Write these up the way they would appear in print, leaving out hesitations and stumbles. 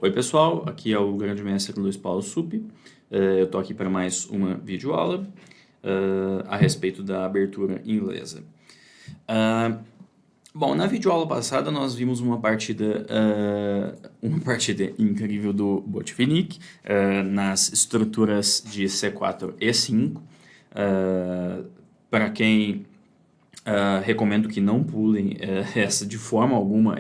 Oi pessoal, aqui é o grande mestre Luiz Paulo Suppi. Eu estou aqui para mais uma videoaula a respeito da abertura inglesa. Bom, na videoaula passada nós vimos uma partida incrível do Botvinnik nas estruturas de C4 e 5. Para quem recomendo que não pulem de forma alguma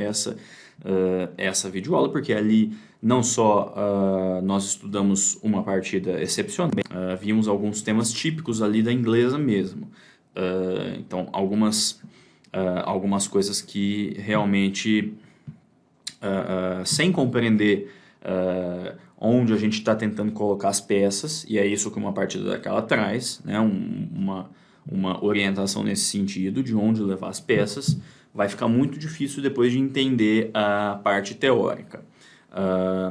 essa videoaula, porque ali não só nós estudamos uma partida excepcional, vimos alguns temas típicos ali da inglesa mesmo. Então, algumas coisas que realmente, sem compreender onde a gente está tentando colocar as peças, e é isso que uma partida daquela traz, né? Uma orientação nesse sentido, de onde levar as peças, vai ficar muito difícil depois de entender a parte teórica.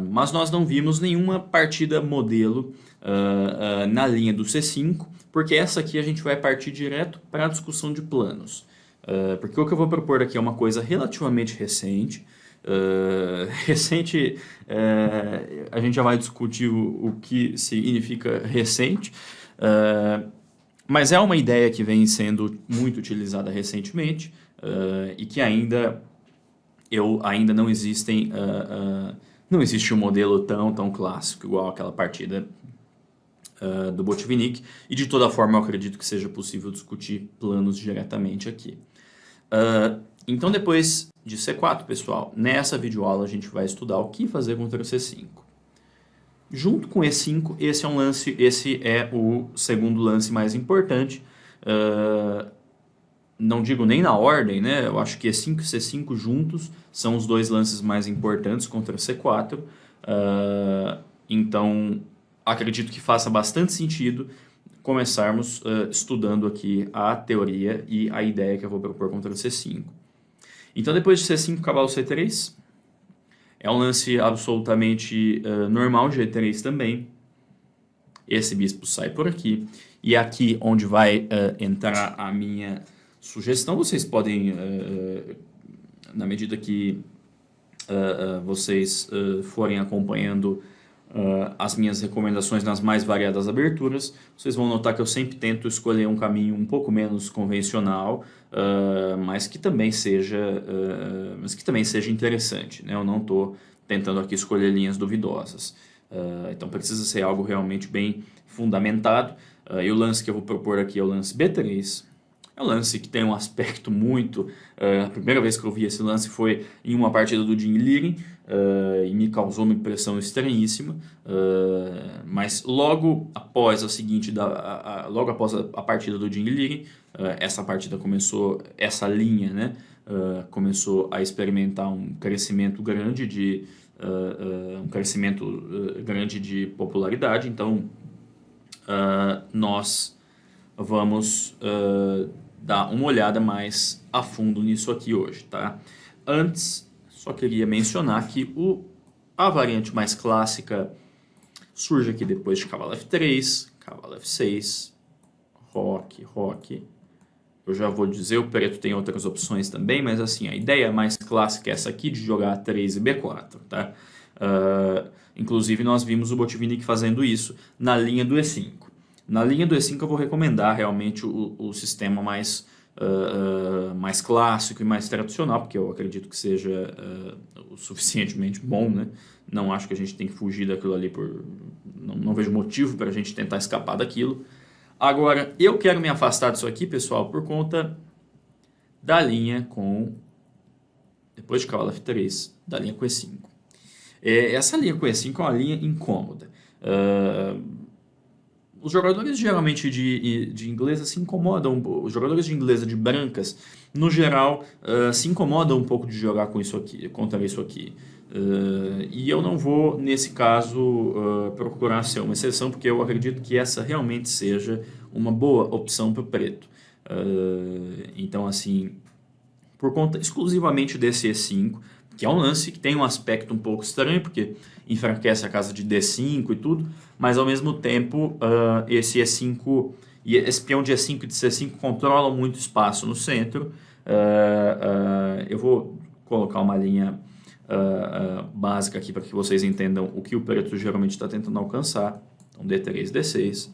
Mas nós não vimos nenhuma partida modelo na linha do C5, porque essa aqui a gente vai partir direto para a discussão de planos. Porque o que eu vou propor aqui é uma coisa relativamente recente. A gente já vai discutir o que significa recente, mas é uma ideia que vem sendo muito utilizada recentemente e que ainda não existem, não existe um modelo tão clássico igual aquela partida do Botvinnik, e de toda forma eu acredito que seja possível discutir planos diretamente aqui. Então depois de C4, pessoal, nessa videoaula a gente vai estudar o que fazer contra o C5. Junto com E5, esse é o segundo lance mais importante. Não digo nem na ordem, né? Eu acho que E5 e C5 juntos são os dois lances mais importantes contra C4. Então, acredito que faça bastante sentido começarmos estudando aqui a teoria e a ideia que eu vou propor contra o C5. Então, depois de C5, cavalo C3. É um lance absolutamente normal, G3 também. Esse bispo sai por aqui. E aqui onde vai entrar a minha sugestão, vocês podem, na medida que vocês forem acompanhando as minhas recomendações nas mais variadas aberturas, vocês vão notar que eu sempre tento escolher um caminho um pouco menos convencional, mas que também seja interessante, né? Eu não estou tentando aqui escolher linhas duvidosas. Então precisa ser algo realmente bem fundamentado. E o lance que eu vou propor aqui é o lance B3. É um lance que tem um aspecto muito... a primeira vez que eu vi esse lance foi em uma partida do Jim Liren, e me causou uma impressão estranhíssima. Mas logo após logo após a partida do Jim Liren, essa partida começou, essa linha, né, começou a experimentar um crescimento grande de popularidade. Então nós vamos dar uma olhada mais a fundo nisso aqui hoje, tá? Antes, só queria mencionar que a variante mais clássica surge aqui depois de cavalo F3, cavalo F6, roque. Eu já vou dizer, o preto tem outras opções também, mas assim, a ideia mais clássica é essa aqui de jogar A3 e B4, tá? Inclusive nós vimos o Botvinnik fazendo isso na linha do E5. Na linha do E5 eu vou recomendar realmente o sistema mais clássico e mais tradicional, porque eu acredito que seja o suficientemente bom, né? Não acho que a gente tem que fugir daquilo ali, não vejo motivo para a gente tentar escapar daquilo. Agora, eu quero me afastar disso aqui, pessoal, por conta da linha depois de cavalo F3, da linha com E5. Essa linha com E5 é uma linha incômoda. Os jogadores geralmente de inglesa se incomodam, os jogadores de inglesa de brancas, no geral, se incomodam um pouco de jogar contra isso aqui. E eu não vou, nesse caso, procurar ser uma exceção, porque eu acredito que essa realmente seja uma boa opção para o preto. Então, assim, por conta exclusivamente desse E5, que é um lance que tem um aspecto um pouco estranho, porque enfraquece a casa de D5 e tudo, mas ao mesmo tempo esse E5 e esse peão de E5 e de C5 controlam muito espaço no centro. Eu vou colocar uma linha básica aqui para que vocês entendam o que o preto geralmente está tentando alcançar. Então, D3, D6.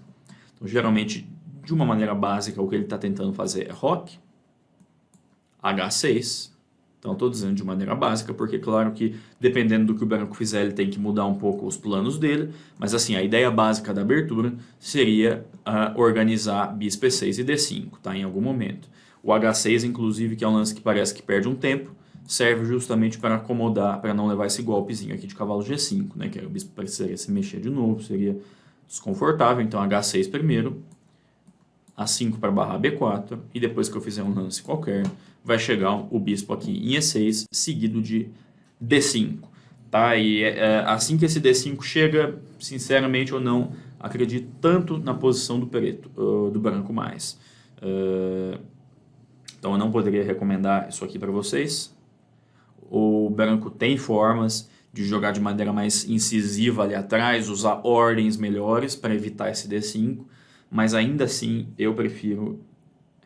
Então, geralmente, de uma maneira básica, o que ele está tentando fazer é roque, H6. Então, estou dizendo de maneira básica, porque claro que dependendo do que o branco fizer, ele tem que mudar um pouco os planos dele. Mas assim, a ideia básica da abertura seria organizar bispo E6 e D5, tá? Em algum momento. O H6, inclusive, que é um lance que parece que perde um tempo, serve justamente para acomodar, para não levar esse golpezinho aqui de cavalo G5, né? Que aí o bispo precisaria se mexer de novo, seria desconfortável. Então, H6 primeiro, A5 para barrar B4, e depois que eu fizer um lance qualquer, vai chegar o bispo aqui em E6, seguido de D5. Tá? E assim que esse D5 chega, sinceramente eu não acredito tanto na posição do preto, do branco mais. Então eu não poderia recomendar isso aqui para vocês. O branco tem formas de jogar de maneira mais incisiva ali atrás, usar ordens melhores para evitar esse D5, mas ainda assim eu prefiro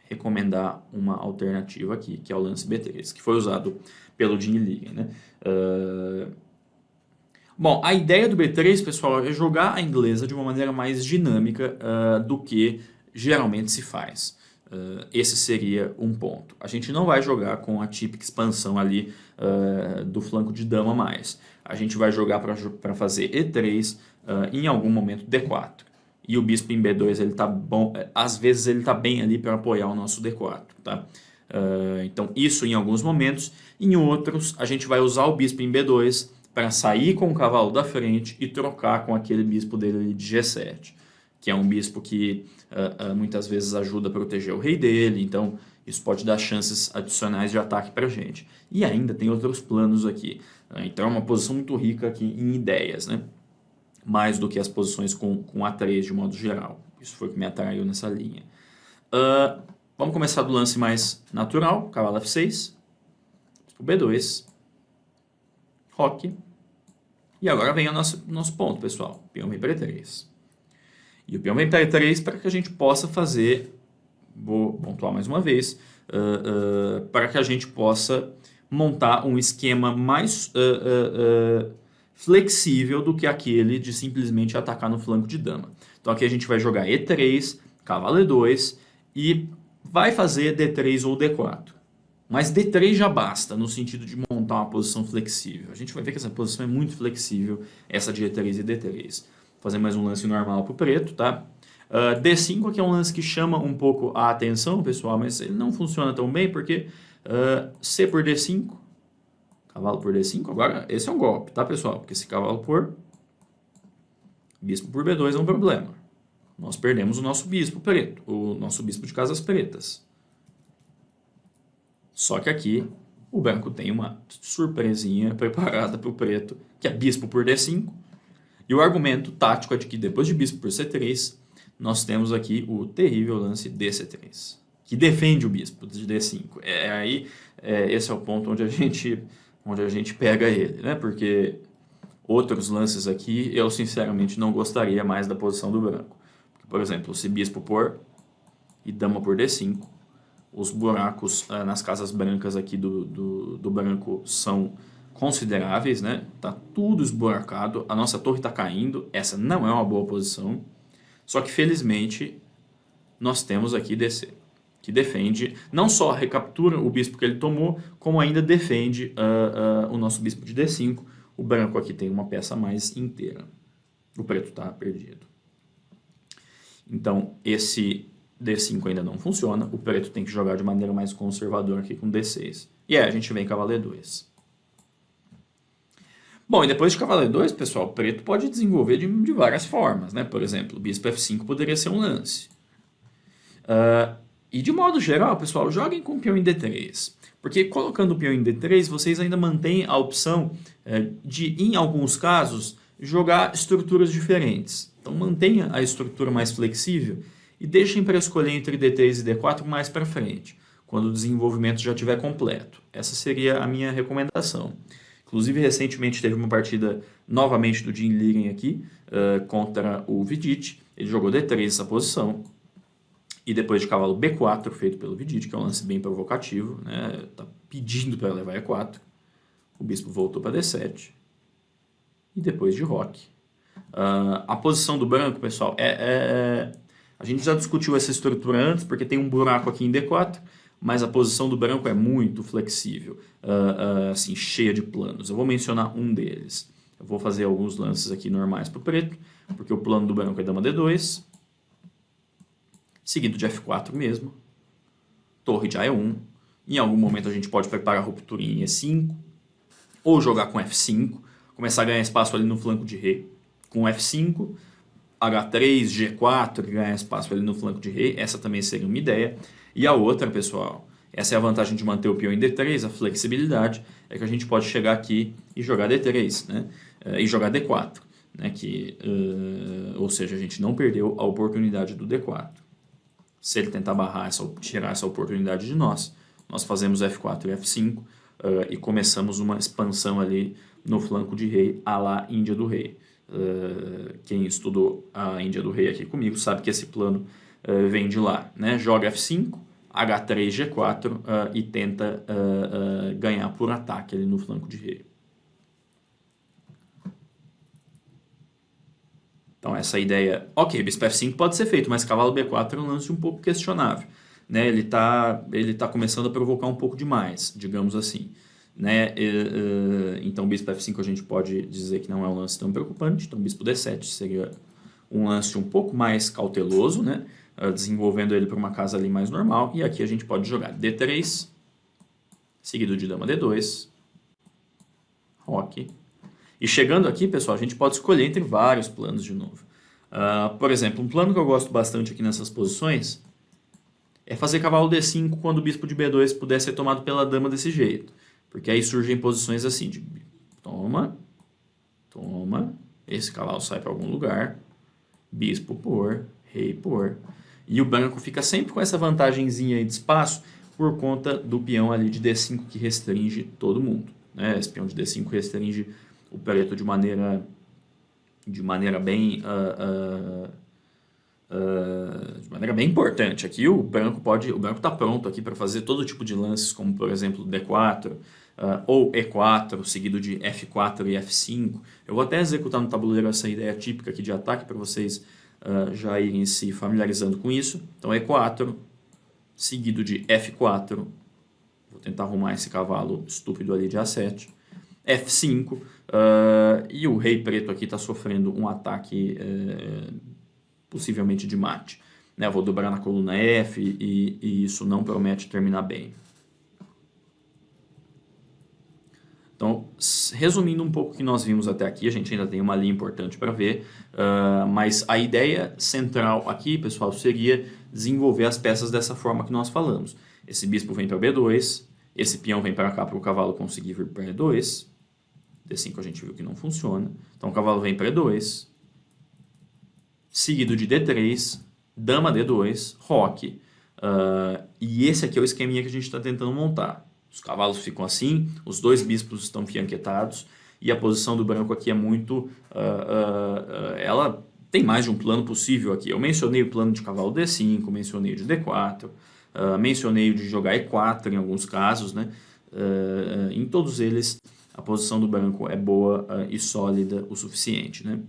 recomendar uma alternativa aqui, que é o lance B3, que foi usado pelo Jim Liggins, né? Bom, a ideia do B3, pessoal, é jogar a inglesa de uma maneira mais dinâmica do que geralmente se faz. Esse seria um ponto. A gente não vai jogar com a típica expansão ali do flanco de dama mais. A gente vai jogar para fazer E3, em algum momento D4. E o bispo em B2, ele tá bom, às vezes ele está bem ali para apoiar o nosso D4. Tá? Então isso em alguns momentos. Em outros, a gente vai usar o bispo em B2 para sair com o cavalo da frente e trocar com aquele bispo dele ali de G7, que é um bispo que muitas vezes ajuda a proteger o rei dele, então isso pode dar chances adicionais de ataque para a gente. E ainda tem outros planos aqui, então é uma posição muito rica aqui em ideias, né? Mais do que as posições com A3 de modo geral. Isso foi o que me atraiu nessa linha. Vamos começar do lance mais natural, cavalo F6, B2, roque. E agora vem o nosso ponto, pessoal. Peão vem para E3. E o peão vem para E3 para que a gente possa fazer, vou pontuar mais uma vez, para que a gente possa montar um esquema mais flexível do que aquele de simplesmente atacar no flanco de dama. Então aqui a gente vai jogar E3, cavalo E2 e vai fazer D3 ou D4. Mas D3 já basta, no sentido de montar uma posição flexível. A gente vai ver que essa posição é muito flexível, essa de E3 e D3. Vou fazer mais um lance normal para o preto, tá? D5 aqui é um lance que chama um pouco a atenção, pessoal, mas ele não funciona tão bem, porque C por D5, cavalo por D5, agora esse é um golpe, tá, pessoal? Porque esse cavalo por bispo por B2 é um problema. Nós perdemos o nosso bispo preto, o nosso bispo de casas pretas. Só que aqui o branco tem uma surpresinha preparada para o preto, que é bispo por D5. E o argumento tático é de que depois de bispo por C3, nós temos aqui o terrível lance DC3, que defende o bispo de D5. Esse é o ponto onde a gente pega ele, né? Porque outros lances aqui, eu sinceramente não gostaria mais da posição do branco. Por exemplo, se bispo por e dama por D5, os buracos nas casas brancas aqui do branco são consideráveis, né? Tá tudo esburacado, a nossa torre está caindo, essa não é uma boa posição. Só que felizmente nós temos aqui DC, que defende, não só recaptura o bispo que ele tomou, como ainda defende o nosso bispo de D5. O branco aqui tem uma peça mais inteira, o preto está perdido. Então esse D5 ainda não funciona, o preto tem que jogar de maneira mais conservadora aqui com D6. E aí a gente vem cavalo E2. Bom, e depois de cavalo E2, pessoal, o preto pode desenvolver de várias formas, né? Por exemplo, o bispo F5 poderia ser um lance. E de modo geral, pessoal, joguem com o peão em D3. Porque colocando o peão em D3, vocês ainda mantêm a opção de, em alguns casos, jogar estruturas diferentes. Então mantenha a estrutura mais flexível e deixem para escolher entre D3 e D4 mais para frente, quando o desenvolvimento já estiver completo. Essa seria a minha recomendação. Inclusive, recentemente teve uma partida novamente do Jim Liggins aqui, contra o Vidic. Ele jogou D3 essa posição. E depois de cavalo B4, feito pelo Vidic, que é um lance bem provocativo, né? Tá pedindo para levar E4. o bispo voltou para D7, e depois de roque. A posição do branco, pessoal, a gente já discutiu essa estrutura antes, porque tem um buraco aqui em D4, mas a posição do branco é muito flexível, assim, cheia de planos. Eu vou mencionar um deles. Eu vou fazer alguns lances aqui normais para o preto, porque o plano do branco é dama D2, seguido de F4 mesmo, torre de A1. Em algum momento a gente pode preparar a ruptura em E5, ou jogar com F5, começar a ganhar espaço ali no flanco de rei com F5, H3, G4, ganhar espaço ali no flanco de rei, essa também seria uma ideia. E a outra, pessoal, essa é a vantagem de manter o peão em D3, a flexibilidade, é que a gente pode chegar aqui e jogar D3, né? E jogar D4, né? Ou seja, a gente não perdeu a oportunidade do D4. Se ele tentar barrar, tirar essa oportunidade de nós fazemos F4 e F5 e começamos uma expansão ali no flanco de rei à la Índia do Rei. Quem estudou a Índia do Rei aqui comigo sabe que esse plano vem de lá, né? Joga F5, H3, G4 e tenta ganhar por ataque ali no flanco de rei. Então essa ideia, ok, bispo F5 pode ser feito, mas cavalo B4 é um lance um pouco questionável, né? Ele tá começando a provocar um pouco demais, digamos assim, né? Então bispo F5 a gente pode dizer que não é um lance tão preocupante, então bispo D7 seria um lance um pouco mais cauteloso, né? Desenvolvendo ele para uma casa ali mais normal, e aqui a gente pode jogar D3, seguido de dama D2, roque. E chegando aqui, pessoal, a gente pode escolher entre vários planos de novo. Por exemplo, um plano que eu gosto bastante aqui nessas posições é fazer cavalo D5 quando o bispo de B2 puder ser tomado pela dama desse jeito. Porque aí surgem posições assim, de toma, toma, esse cavalo sai para algum lugar, bispo por, rei por. E o branco fica sempre com essa vantagenzinha aí de espaço por conta do peão ali de D5 que restringe todo mundo, né? Esse peão de D5 restringe o preto de maneira bem de maneira bem importante. Aqui o branco está pronto aqui para fazer todo tipo de lances, como por exemplo D4 ou E4 seguido de F4 e F5. Eu vou até executar no tabuleiro essa ideia típica aqui de ataque para vocês já irem se familiarizando com isso. Então E4 seguido de F4. Vou tentar arrumar esse cavalo estúpido ali de A7. F5, e o rei preto aqui está sofrendo um ataque possivelmente de mate. Né? Vou dobrar na coluna F e isso não promete terminar bem. Então, resumindo um pouco o que nós vimos até aqui, a gente ainda tem uma linha importante para ver, mas a ideia central aqui, pessoal, seria desenvolver as peças dessa forma que nós falamos. Esse bispo vem para B2, esse peão vem para cá para o cavalo conseguir vir para E2, D5 a gente viu que não funciona. Então o cavalo vem para E2, seguido de D3, dama D2, roque. E esse aqui é o esqueminha que a gente está tentando montar. Os cavalos ficam assim, os dois bispos estão fianquetados, e a posição do branco aqui é muito... ela tem mais de um plano possível aqui. Eu mencionei o plano de cavalo D5, mencionei o de D4, mencionei o de jogar E4 em alguns casos, né? Em todos eles a posição do branco é boa e sólida o suficiente, né?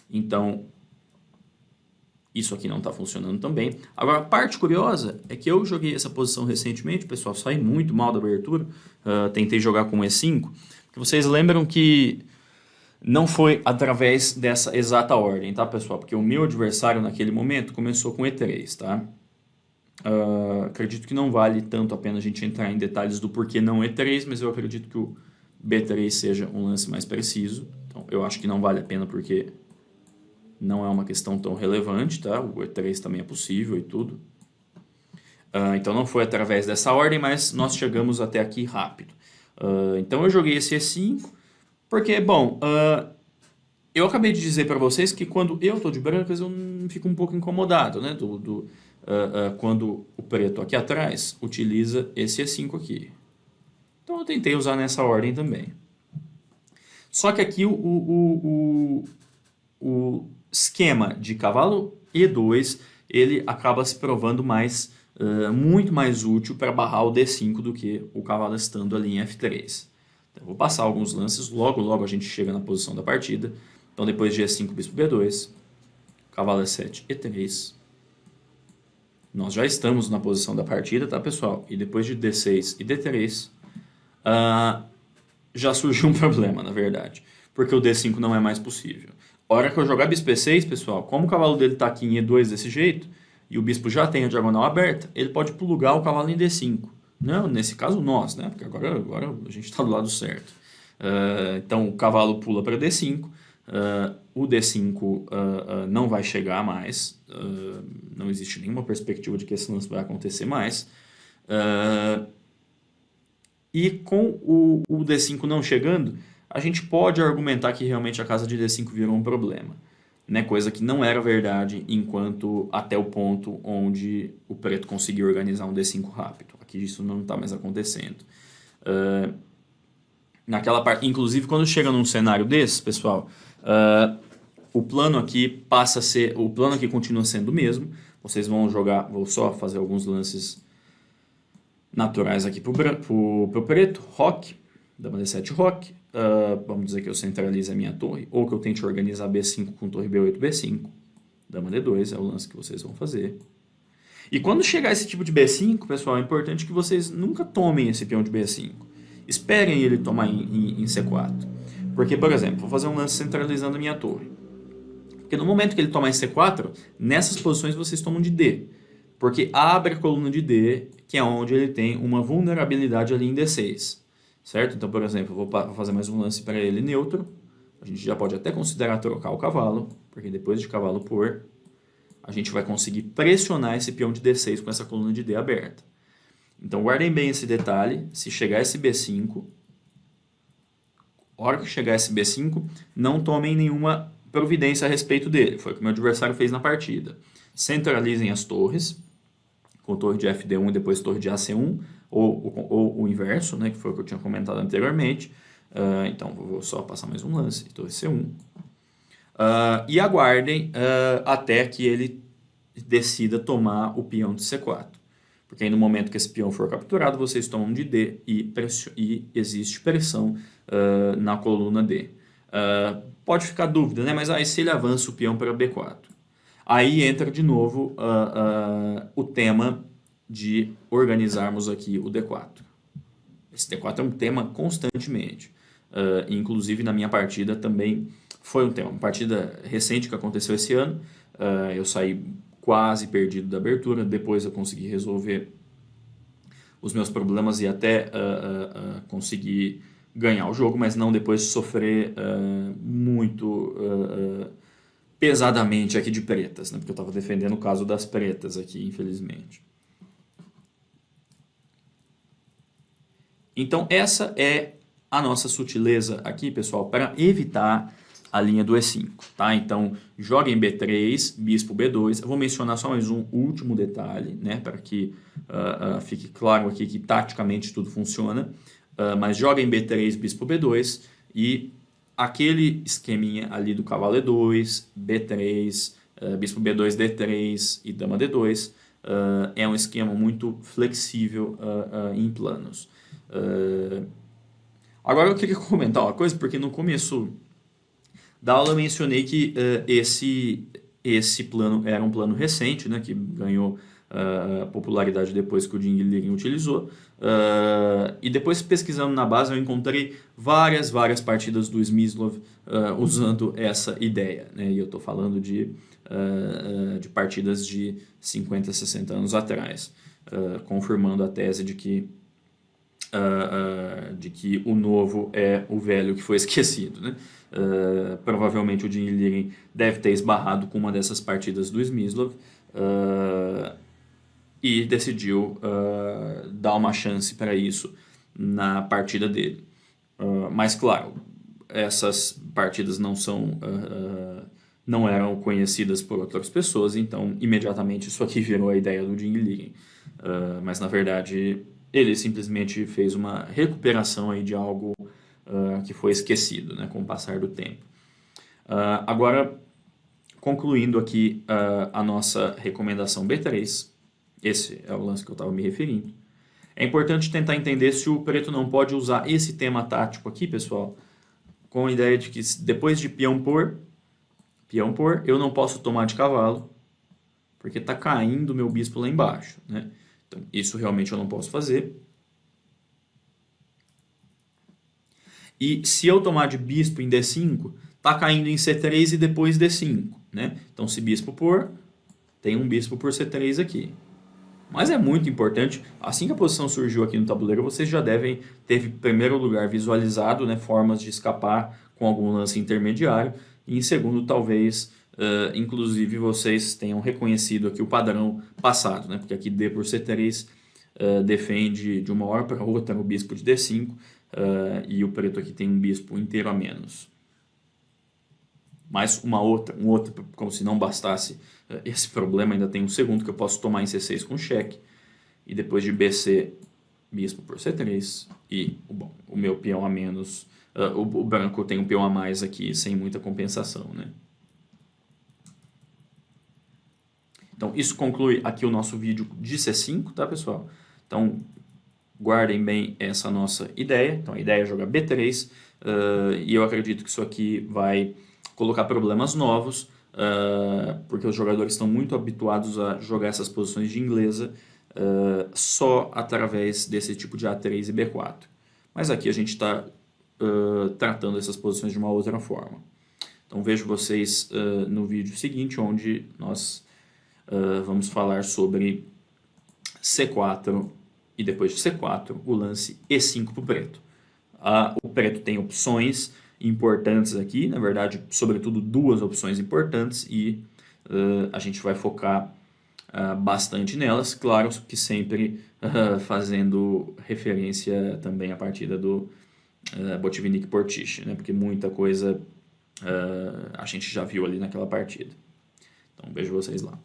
Então, isso aqui não está funcionando também. Agora, a parte curiosa é que eu joguei essa posição recentemente, pessoal, saí muito mal da abertura, tentei jogar com E5, porque vocês lembram que não foi através dessa exata ordem, tá, pessoal? Porque o meu adversário naquele momento começou com E3, tá? Acredito que não vale tanto a pena a gente entrar em detalhes do porquê não E3, mas eu acredito que o B3 seja um lance mais preciso. Então, eu acho que não vale a pena porque não é uma questão tão relevante, tá? O E3 também é possível e tudo. Então não foi através dessa ordem, mas nós chegamos até aqui rápido. Então eu joguei esse E5, porque, bom, eu acabei de dizer para vocês que quando eu estou de brancas eu fico um pouco incomodado, né? Quando o preto aqui atrás utiliza esse E5 aqui. Então eu tentei usar nessa ordem também. Só que aqui o esquema de cavalo E2 ele acaba se provando muito mais útil para barrar o D5 do que o cavalo estando ali em F3. Então, vou passar alguns lances, logo a gente chega na posição da partida. Então depois de E5, bispo B2, cavalo E7, E3. Nós já estamos na posição da partida, tá, pessoal? E depois de D6 e D3, já surgiu um problema, na verdade. Porque o D5 não é mais possível. A hora que eu jogar bispo E6, pessoal, como o cavalo dele está aqui em E2 desse jeito, e o bispo já tem a diagonal aberta, ele pode plugar o cavalo em D5. Não, nesse caso nós, né? Porque agora a gente está do lado certo. Então o cavalo pula para D5, o D5 não vai chegar mais, não existe nenhuma perspectiva de que esse lance vai acontecer mais. E com o D5 não chegando, a gente pode argumentar que realmente a casa de D5 virou um problema. Né? Coisa que não era verdade enquanto até o ponto onde o preto conseguiu organizar um D5 rápido. Aqui isso não está mais acontecendo. Naquela parte, inclusive quando chega num cenário desse, pessoal, o plano aqui passa a ser, o plano aqui continua sendo o mesmo. Vocês vão jogar, vou só fazer alguns lances naturais aqui pro preto, roque, dama D7 roque, vamos dizer que eu centralize a minha torre, ou que eu tente organizar B5 com torre B8, B5, dama D2 é o lance que vocês vão fazer. E quando chegar esse tipo de B5, pessoal, é importante que vocês nunca tomem esse peão de B5. Esperem ele tomar em C4. Porque, por exemplo, vou fazer um lance centralizando a minha torre. Porque no momento que ele tomar em C4, nessas posições vocês tomam de D. Porque abre a coluna de D, que é onde ele tem uma vulnerabilidade ali em D6. Certo? Então, por exemplo, eu vou fazer mais um lance para ele neutro. A gente já pode até considerar trocar o cavalo, porque depois de cavalo por, a gente vai conseguir pressionar esse peão de D6 com essa coluna de D aberta. Então, guardem bem esse detalhe. Se chegar esse B5, a hora que chegar esse B5, não tomem nenhuma providência a respeito dele. Foi o que o meu adversário fez na partida. Centralizem as torres, com torre de FD1 e depois torre de AC1, ou o inverso, né, que foi o que eu tinha comentado anteriormente. Então, vou só passar mais um lance, torre C1. E aguardem até que ele decida tomar o peão de C4. Porque aí no momento que esse peão for capturado, vocês tomam de D e existe pressão na coluna D. Pode ficar dúvida, né? Mas aí se ele avança o peão para B4. Aí entra de novo o tema de organizarmos aqui o D4. Esse D4 é um tema constantemente. Inclusive na minha partida também foi um tema. Uma partida recente que aconteceu esse ano. Eu saí quase perdido da abertura. Depois eu consegui resolver os meus problemas e até conseguir ganhar o jogo, mas não depois de sofrer muito pesadamente aqui de pretas, né? Porque eu estava defendendo o caso das pretas aqui, infelizmente. Então essa é a nossa sutileza aqui, pessoal, para evitar a linha do E5, tá? Então, joguem B3, bispo B2. Eu vou mencionar só mais um último detalhe, né? Para que fique claro aqui que taticamente tudo funciona. Mas joguem B3, bispo B2 e aquele esqueminha ali do cavalo E2, B3, bispo B2, D3 e dama D2 é um esquema muito flexível em planos. Agora eu queria comentar uma coisa, porque no começo da aula eu mencionei que esse plano era um plano recente, né, que ganhou popularidade depois que o Ding Liren utilizou. E depois pesquisando na base eu encontrei várias partidas do Smyslov usando essa ideia, né, e eu estou falando de partidas de 50, 60 anos atrás, confirmando a tese de que o novo é o velho que foi esquecido, né? Provavelmente o Ding Liren deve ter esbarrado com uma dessas partidas do Smyslov e decidiu dar uma chance para isso na partida dele. Mas claro, essas partidas não eram conhecidas por outras pessoas, então imediatamente isso aqui virou a ideia do Ding Liren. Mas na verdade ele simplesmente fez uma recuperação aí de algo que foi esquecido, né, com o passar do tempo. Agora, concluindo aqui a nossa recomendação B3, esse é o lance que eu estava me referindo. É importante tentar entender se o preto não pode usar esse tema tático aqui, pessoal, com a ideia de que depois de peão por, eu não posso tomar de cavalo, porque está caindo o meu bispo lá embaixo, né? Então, isso realmente eu não posso fazer. E se eu tomar de bispo em D5, está caindo em C3 e depois D5, né? Então, se bispo por, tem um bispo por C3 aqui. Mas é muito importante, assim que a posição surgiu aqui no tabuleiro, vocês já devem ter, em primeiro lugar, visualizado, né, formas de escapar com algum lance intermediário. E em segundo, talvez, inclusive, vocês tenham reconhecido aqui o padrão passado, né? Porque aqui D por C3 defende de uma hora para outra o bispo de D5, e o preto aqui tem um bispo inteiro a menos. Mais um outro, como se não bastasse esse problema, ainda tem um segundo que eu posso tomar em C6 com cheque. E depois de BC, bispo por C3. E, bom, o meu peão a menos, o branco tem um peão a mais aqui, sem muita compensação, né? Então, isso conclui aqui o nosso vídeo de C5, tá, pessoal? Então, guardem bem essa nossa ideia. Então, a ideia é jogar B3, e eu acredito que isso aqui vai colocar problemas novos, porque os jogadores estão muito habituados a jogar essas posições de inglesa só através desse tipo de A3 e B4. Mas aqui a gente está tratando essas posições de uma outra forma. Então vejo vocês no vídeo seguinte, onde nós vamos falar sobre C4 e depois de C4 o lance E5 para o preto. O preto tem opções importantes aqui, na verdade, sobretudo duas opções importantes, e a gente vai focar bastante nelas, claro que sempre fazendo referência também à partida do Botvinnik-Portici, né, porque muita coisa a gente já viu ali naquela partida. Então vejo vocês lá.